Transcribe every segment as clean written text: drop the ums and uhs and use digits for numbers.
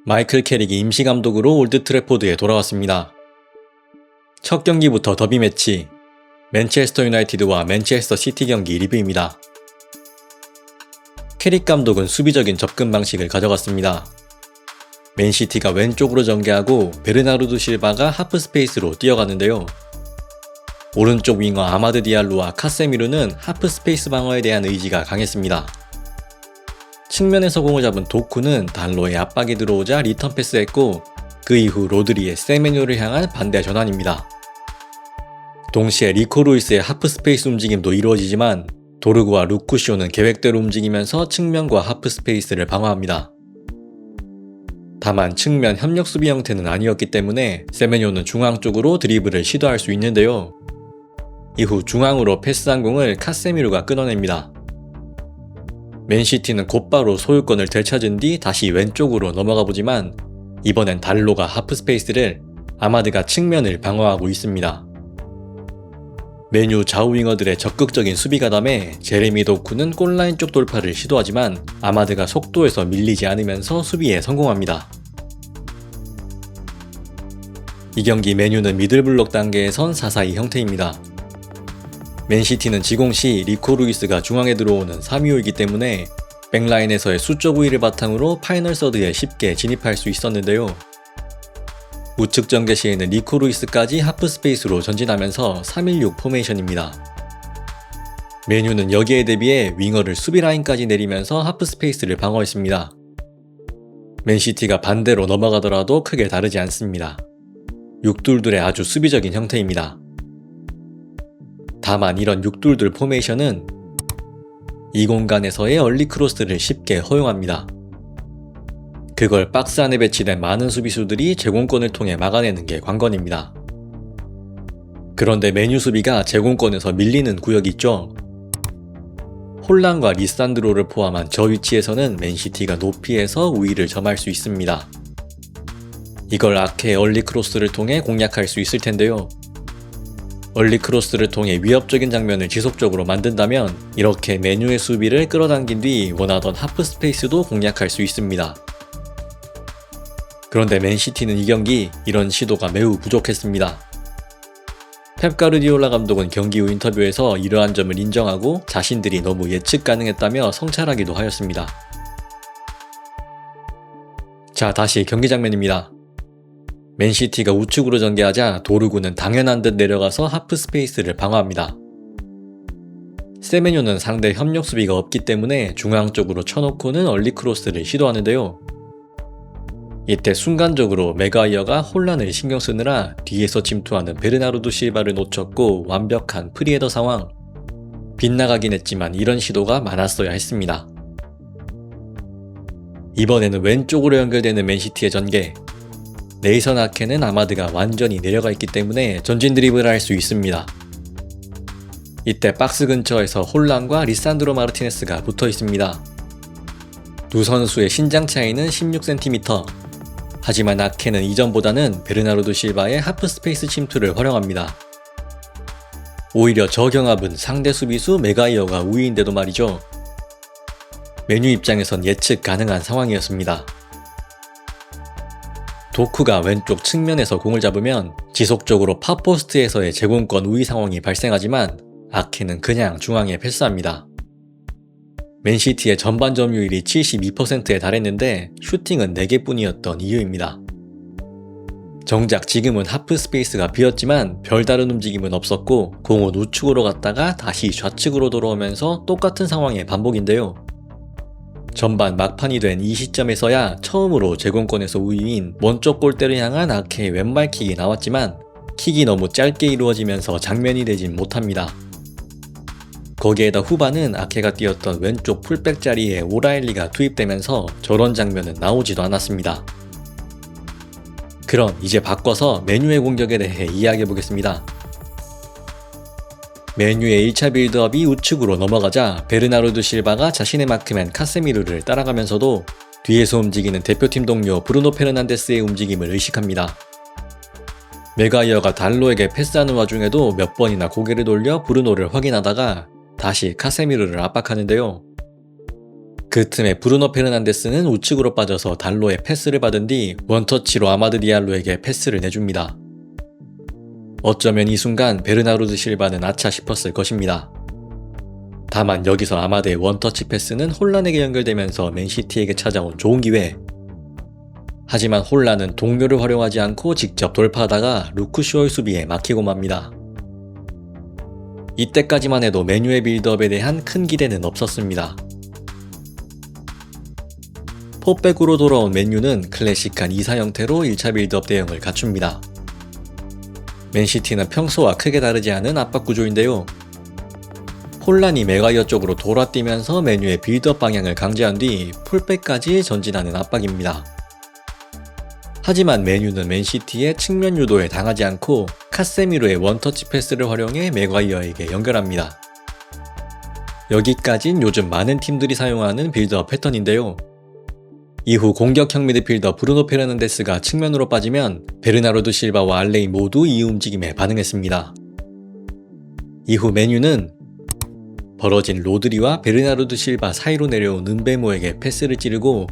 마이클 캐릭이 임시감독으로 올드 트래포드에 돌아왔습니다. 첫 경기부터 더비 매치, 맨체스터 유나이티드와 맨체스터 시티 경기 리뷰입니다. 캐릭 감독은 수비적인 접근 방식을 가져갔습니다. 맨시티가 왼쪽으로 전개하고 베르나르도 실바가 하프 스페이스로 뛰어가는데요. 오른쪽 윙어 아마드 디알로와 카세미르는 하프 스페이스 방어에 대한 의지가 강했습니다. 측면에서 공을 잡은 도쿠는 달로의 압박이 들어오자 리턴 패스했고 그 이후 로드리의 세메뇨를 향한 반대 전환입니다. 동시에 리코 루이스의 하프 스페이스 움직임도 이루어지지만 도르구와 루쿠쇼는 계획대로 움직이면서 측면과 하프 스페이스를 방어합니다. 다만 측면 협력 수비 형태는 아니었기 때문에 세메뇨는 중앙 쪽으로 드리블을 시도할 수 있는데요. 이후 중앙으로 패스한 공을 카세미르가 끊어냅니다. 맨시티는 곧바로 소유권을 되찾은 뒤 다시 왼쪽으로 넘어가 보지만 이번엔 달로가 하프 스페이스를, 아마드가 측면을 방어하고 있습니다. 맨유 좌우 윙어들의 적극적인 수비 가담에 제레미 도쿠는 골라인 쪽 돌파를 시도하지만 아마드가 속도에서 밀리지 않으면서 수비에 성공합니다. 이 경기 맨유는 미들블록 단계에선 4-4-2 형태입니다. 맨시티는 지공 시 리코 루이스가 중앙에 들어오는 3-2-5이기 때문에 백라인에서의 수적 우위를 바탕으로 파이널 서드에 쉽게 진입할 수 있었는데요. 우측 전개 시에는 리코 루이스까지 하프 스페이스로 전진하면서 3-1-6 포메이션입니다. 맨유는 여기에 대비해 윙어를 수비 라인까지 내리면서 하프 스페이스를 방어했습니다. 맨시티가 반대로 넘어가더라도 크게 다르지 않습니다. 6-2-2의 아주 수비적인 형태입니다. 다만 이런 6-2-2 포메이션은 이 공간에서의 얼리 크로스를 쉽게 허용합니다. 그걸 박스 안에 배치된 많은 수비수들이 제공권을 통해 막아내는 게 관건입니다. 그런데 맨유 수비가 제공권에서 밀리는 구역이 있죠. 홀란과 리산드로를 포함한 저 위치에서는 맨시티가 높이에서 우위를 점할 수 있습니다. 이걸 아케의 얼리 크로스를 통해 공략할 수 있을 텐데요. 얼리 크로스를 통해 위협적인 장면을 지속적으로 만든다면 이렇게 맨유의 수비를 끌어당긴 뒤 원하던 하프 스페이스도 공략할 수 있습니다. 그런데 맨시티는 이 경기 이런 시도가 매우 부족했습니다. 펩 가르디올라 감독은 경기 후 인터뷰에서 이러한 점을 인정하고 자신들이 너무 예측 가능했다며 성찰하기도 하였습니다. 자, 다시 경기 장면입니다. 맨시티가 우측으로 전개하자 도르구는 당연한 듯 내려가서 하프 스페이스를 방어합니다. 세메뇨는 상대 협력 수비가 없기 때문에 중앙 쪽으로 쳐놓고는 얼리 크로스를 시도하는데요. 이때 순간적으로 맥과이어가 혼란을 신경 쓰느라 뒤에서 침투하는 베르나르도 실바를 놓쳤고 완벽한 프리헤더 상황. 빗나가긴 했지만 이런 시도가 많았어야 했습니다. 이번에는 왼쪽으로 연결되는 맨시티의 전개. 네이선 아케는 아마드가 완전히 내려가 있기 때문에 전진 드리블을 할 수 있습니다. 이때 박스 근처에서 홀란과 리산드로 마르티네스가 붙어 있습니다. 두 선수의 신장 차이는 16cm. 하지만 아케는 이전보다는 베르나르도 실바의 하프 스페이스 침투를 활용합니다. 오히려 저 경합은 상대 수비수 맥과이어가 우위인데도 말이죠. 맨유 입장에선 예측 가능한 상황이었습니다. 도쿠가 왼쪽 측면에서 공을 잡으면 지속적으로 팝포스트에서의 제공권 우위 상황이 발생하지만 아케는 그냥 중앙에 패스합니다. 맨시티의 전반 점유율이 72%에 달했는데 슈팅은 4개뿐이었던 이유입니다. 정작 지금은 하프 스페이스가 비었지만 별다른 움직임은 없었고 공은 우측으로 갔다가 다시 좌측으로 돌아오면서 똑같은 상황의 반복인데요. 전반 막판이 된 이 시점에서야 처음으로 제공권에서 우위인 먼쪽 골대를 향한 아케의 왼발킥이 나왔지만 킥이 너무 짧게 이루어지면서 장면이 되진 못합니다. 거기에다 후반은 아케가 뛰었던 왼쪽 풀백 자리에 오라일리가 투입되면서 저런 장면은 나오지도 않았습니다. 그럼 이제 바꿔서 맨유의 공격에 대해 이야기해보겠습니다. 맨유의 1차 빌드업이 우측으로 넘어가자 베르나르도 실바가 자신의 마크맨 카세미르를 따라가면서도 뒤에서 움직이는 대표팀 동료 브루노 페르난데스의 움직임을 의식합니다. 맥과이어가 달로에게 패스하는 와중에도 몇 번이나 고개를 돌려 브루노를 확인하다가 다시 카세미르를 압박하는데요. 그 틈에 브루노 페르난데스는 우측으로 빠져서 달로의 패스를 받은 뒤 원터치로 아마드 디알로에게 패스를 내줍니다. 어쩌면 이 순간 베르나르도 실바는 아차 싶었을 것입니다. 다만 여기서 아마드의 원터치 패스는 혼란에게 연결되면서 맨시티에게 찾아온 좋은 기회. 하지만 혼란은 동료를 활용하지 않고 직접 돌파하다가 루크쇼의 수비에 막히고 맙니다. 이때까지만 해도 메뉴의 빌드업에 대한 큰 기대는 없었습니다. 포백으로 돌아온 맨유는 클래식한 2사 형태로 1차 빌드업 대응을 갖춥니다. 맨시티는 평소와 크게 다르지 않은 압박 구조인데요. 혼란이 맥과이어 쪽으로 돌아뛰면서 맨유의 빌드업 방향을 강제한 뒤 풀백까지 전진하는 압박입니다. 하지만 맨유는 맨시티의 측면 유도에 당하지 않고 카세미로의 원터치 패스를 활용해 맥과이어에게 연결합니다. 여기까진 요즘 많은 팀들이 사용하는 빌드업 패턴인데요. 이후 공격형 미드필더 브루노 페르난데스가 측면으로 빠지면 베르나르도 실바와 알레이 모두 이 움직임에 반응했습니다. 이후 맨유는 벌어진 로드리와 베르나르도 실바 사이로 내려온 은베모에게 패스를 찌르고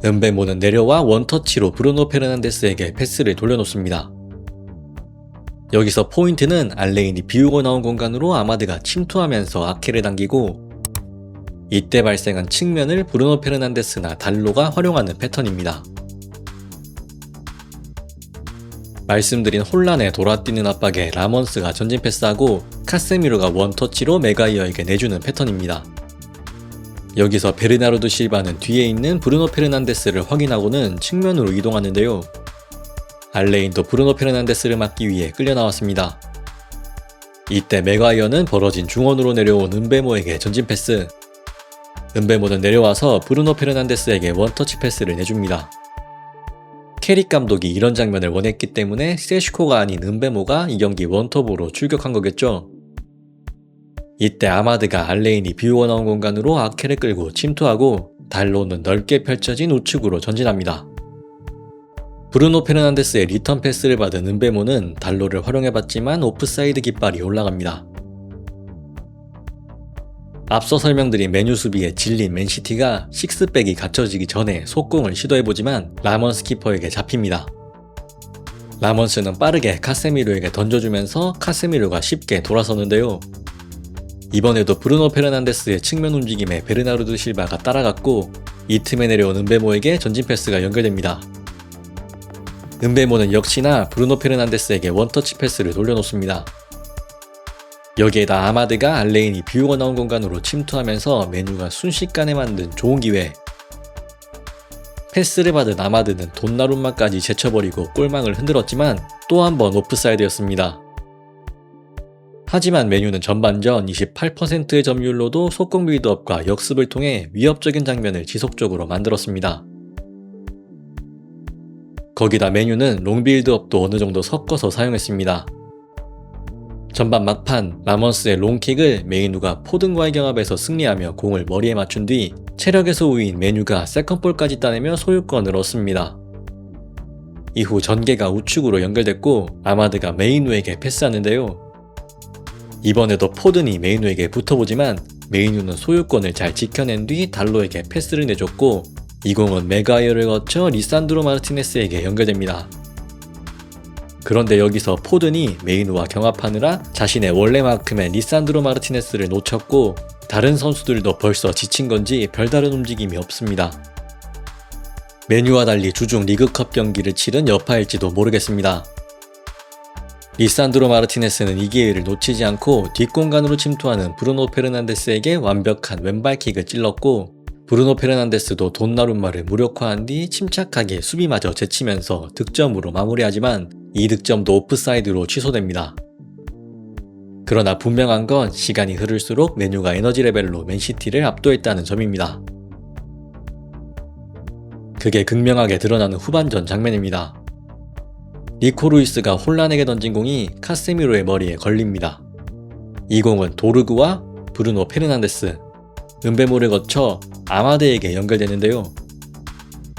은베모는 내려와 원터치로 브루노 페르난데스에게 패스를 돌려놓습니다. 여기서 포인트는 알레인이 비우고 나온 공간으로 아마드가 침투하면서 아케를 당기고 이때 발생한 측면을 브루노 페르난데스나 달로가 활용하는 패턴입니다. 말씀드린 혼란에 돌아뛰는 압박에 라몬스가 전진 패스하고 카세미로가 원터치로 맥과이어에게 내주는 패턴입니다. 여기서 베르나르도 실바는 뒤에 있는 브루노 페르난데스를 확인하고는 측면으로 이동하는데요. 알레인도 브루노 페르난데스를 막기 위해 끌려 나왔습니다. 이때 맥과이어는 벌어진 중원으로 내려온 은베모에게 전진 패스. 은베모는 내려와서 브루노 페르난데스에게 원터치 패스를 내줍니다. 캐릭 감독이 이런 장면을 원했기 때문에 세슈코가 아닌 은베모가 이 경기 원톱으로 출격한 거겠죠. 이때 아마드가 알레인이 비우고 나온 공간으로 아케를 끌고 침투하고 달로는 넓게 펼쳐진 우측으로 전진합니다. 브루노 페르난데스의 리턴 패스를 받은 은베모는 달로를 활용해봤지만 오프사이드 깃발이 올라갑니다. 앞서 설명드린 메뉴 수비에 질린 맨시티가 식스백이 갖춰지기 전에 속공을 시도해보지만 라몬스 키퍼에게 잡힙니다. 라몬스는 빠르게 카세미로에게 던져주면서 카세미로가 쉽게 돌아서는데요. 이번에도 브루노 페르난데스의 측면 움직임에 베르나르도 실바가 따라갔고 이 틈에 내려온 은베모에게 전진 패스가 연결됩니다. 은베모는 역시나 브루노 페르난데스에게 원터치 패스를 돌려놓습니다. 여기에다 아마드가 알레인이 비우고 나온 공간으로 침투하면서 맨유가 순식간에 만든 좋은 기회. 패스를 받은 아마드는 돈나룸마까지 제쳐버리고 골망을 흔들었지만 또 한 번 오프사이드였습니다. 하지만 맨유는 전반전 28%의 점유율로도 속공 빌드업과 역습을 통해 위협적인 장면을 지속적으로 만들었습니다. 거기다 맨유는 롱 빌드업도 어느 정도 섞어서 사용했습니다. 전반 막판 라몬스의 롱킥을 메이누가 포든과의 경합에서 승리하며 공을 머리에 맞춘 뒤 체력에서 우위인 맨유가 세컨볼까지 따내며 소유권을 얻습니다. 이후 전개가 우측으로 연결됐고 아마드가 메이누에게 패스하는데요. 이번에도 포든이 메이누에게 붙어보지만 메이누는 소유권을 잘 지켜낸 뒤 달로에게 패스를 내줬고 이 공은 맥과이어를 거쳐 리산드로 마르티네스에게 연결됩니다. 그런데 여기서 포든이 메이누와 경합하느라 자신의 원래 마크맨 리산드로 마르티네스를 놓쳤고 다른 선수들도 벌써 지친 건지 별다른 움직임이 없습니다. 맨유와 달리 주중 리그컵 경기를 치른 여파일지도 모르겠습니다. 리산드로 마르티네스는 이 기회를 놓치지 않고 뒷공간으로 침투하는 브루노 페르난데스에게 완벽한 왼발킥을 찔렀고 브루노 페르난데스도 돈나룸마를 무력화한 뒤 침착하게 수비마저 제치면서 득점으로 마무리하지만 이 득점도 오프사이드로 취소됩니다. 그러나 분명한 건 시간이 흐를수록 맨유가 에너지 레벨로 맨시티를 압도했다는 점입니다. 그게 극명하게 드러나는 후반전 장면입니다. 니코 루이스가 혼란에게 던진 공이 카세미로의 머리에 걸립니다. 이 공은 도르그와 브루노 페르난데스, 은베모를 거쳐 아마드에게 연결되는데요.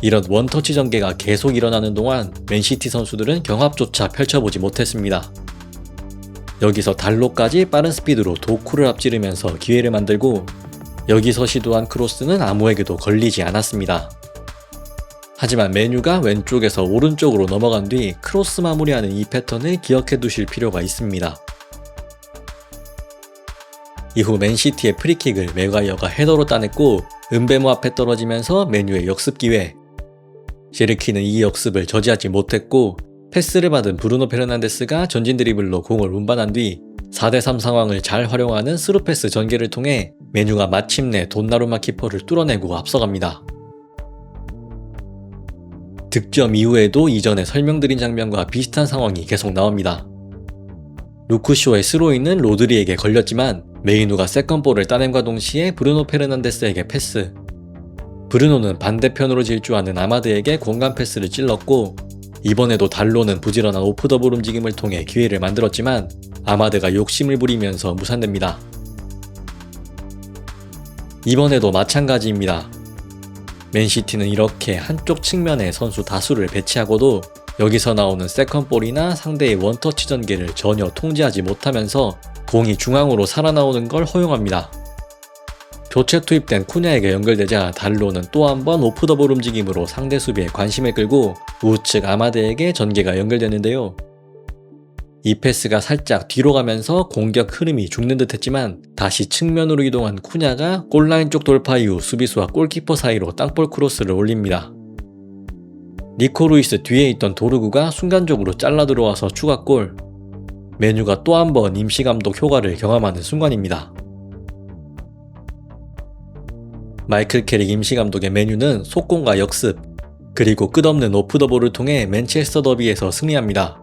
이런 원터치 전개가 계속 일어나는 동안 맨시티 선수들은 경합조차 펼쳐보지 못했습니다. 여기서 달로까지 빠른 스피드로 도쿠를 앞지르면서 기회를 만들고 여기서 시도한 크로스는 아무에게도 걸리지 않았습니다. 하지만 메뉴가 왼쪽에서 오른쪽으로 넘어간 뒤 크로스 마무리하는 이 패턴을 기억해 두실 필요가 있습니다. 이후 맨시티의 프리킥을 맥과이어가 헤더로 따냈고 은베모 앞에 떨어지면서 메뉴의 역습 기회. 셰르키는 이 역습을 저지하지 못했고 패스를 받은 브루노 페르난데스가 전진 드리블로 공을 운반한 뒤 4대3 상황을 잘 활용하는 스루패스 전개를 통해 메뉴가 마침내 돈나루마 키퍼를 뚫어내고 앞서갑니다. 득점 이후에도 이전에 설명드린 장면과 비슷한 상황이 계속 나옵니다. 루크쇼의 스로이는 로드리에게 걸렸지만 메이누가 세컨볼을 따냄과 동시에 브루노 페르난데스에게 패스. 브루노는 반대편으로 질주하는 아마드에게 공간 패스를 찔렀고 이번에도 달로는 부지런한 오프더볼 움직임을 통해 기회를 만들었지만 아마드가 욕심을 부리면서 무산됩니다. 이번에도 마찬가지입니다. 맨시티는 이렇게 한쪽 측면에 선수 다수를 배치하고도 여기서 나오는 세컨볼이나 상대의 원터치 전개를 전혀 통제하지 못하면서 공이 중앙으로 살아나오는 걸 허용합니다. 교체 투입된 쿠냐에게 연결되자 달로는 또 한 번 오프더볼 움직임으로 상대 수비에 관심을 끌고 우측 아마드에게 전개가 연결되는데요. 이 패스가 살짝 뒤로 가면서 공격 흐름이 죽는 듯 했지만 다시 측면으로 이동한 쿠냐가 골라인 쪽 돌파 이후 수비수와 골키퍼 사이로 땅볼 크로스를 올립니다. 니코 루이스 뒤에 있던 도르구가 순간적으로 잘라 들어와서 추가골. 메뉴가 또 한 번 임시감독 효과를 경험하는 순간입니다. 마이클 캐릭 임시감독의 메뉴는 속공과 역습, 그리고 끝없는 오프더볼을 통해 맨체스터 더비에서 승리합니다.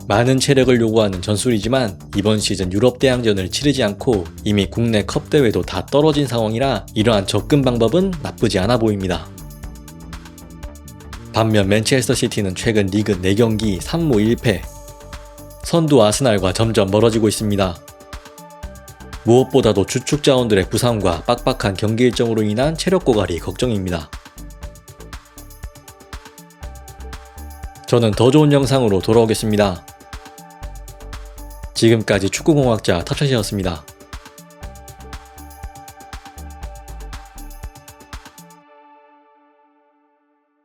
많은 체력을 요구하는 전술이지만 이번 시즌 유럽 대항전을 치르지 않고 이미 국내 컵 대회도 다 떨어진 상황이라 이러한 접근 방법은 나쁘지 않아 보입니다. 반면 맨체스터 시티는 최근 리그 4경기 3무 1패, 선두 아스날과 점점 멀어지고 있습니다. 무엇보다도 주축 자원들의 부상과 빡빡한 경기 일정으로 인한 체력 고갈이 걱정입니다. 저는 더 좋은 영상으로 돌아오겠습니다. 지금까지 축구공학자 탑샷이었습니다.